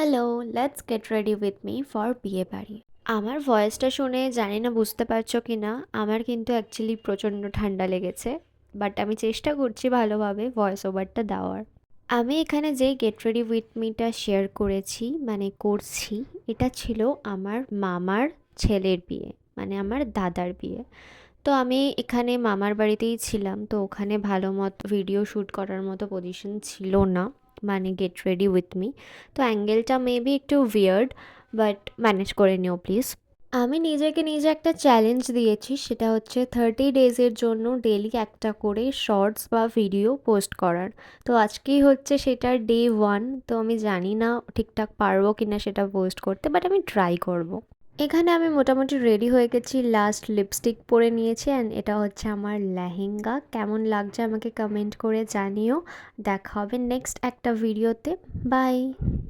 Hello, let's get ready with me for বিয়ে বাড়ি। আমার ভয়েসটা শুনে জানি না বুঝতে পারছো কি না, আমার কিন্তু অ্যাকচুয়ালি প্রচণ্ড ঠান্ডা লেগেছে। বাট আমি চেষ্টা করছি ভালোভাবে ভয়েস ওভারটা দেওয়ার। আমি এখানে যেই গেট রেডি উইথ মিটা শেয়ার করেছি মানে করছি, এটা ছিল আমার মামার ছেলের বিয়ে, মানে আমার দাদার বিয়ে। তো আমি এখানে মামার বাড়িতেই ছিলাম, তো ওখানে ভালো মতো ভিডিও শ্যুট করার মতো পজিশন ছিল না, মানে গেট রেডি উইথ মি। তো অ্যাঙ্গেলটা মেবি একটু উইয়ার্ড, বাট ম্যানেজ করে নিও প্লিজ। আমি নিজেকে নিজে একটা চ্যালেঞ্জ দিয়েছি, সেটা হচ্ছে 30 ডেজের জন্য ডেলি একটা করে শর্টস বা ভিডিও পোস্ট করার। তো আজকেই হচ্ছে সেটার ডে 1। তো আমি জানি না ঠিকঠাক পারবো কি না সেটা পোস্ট করতে, বাট আমি ট্রাই করব। এখানে আমি মোটামুটি রেডি হয়ে গেছি, লাস্ট লিপস্টিক পরে নিয়েছি, অ্যান্ড এটা হচ্ছে আমার লেহেঙ্গা। কেমন লাগছে আমাকে কমেন্ট করে জানিও। দেখা হবে নেক্সট একটা ভিডিওতে। বাই।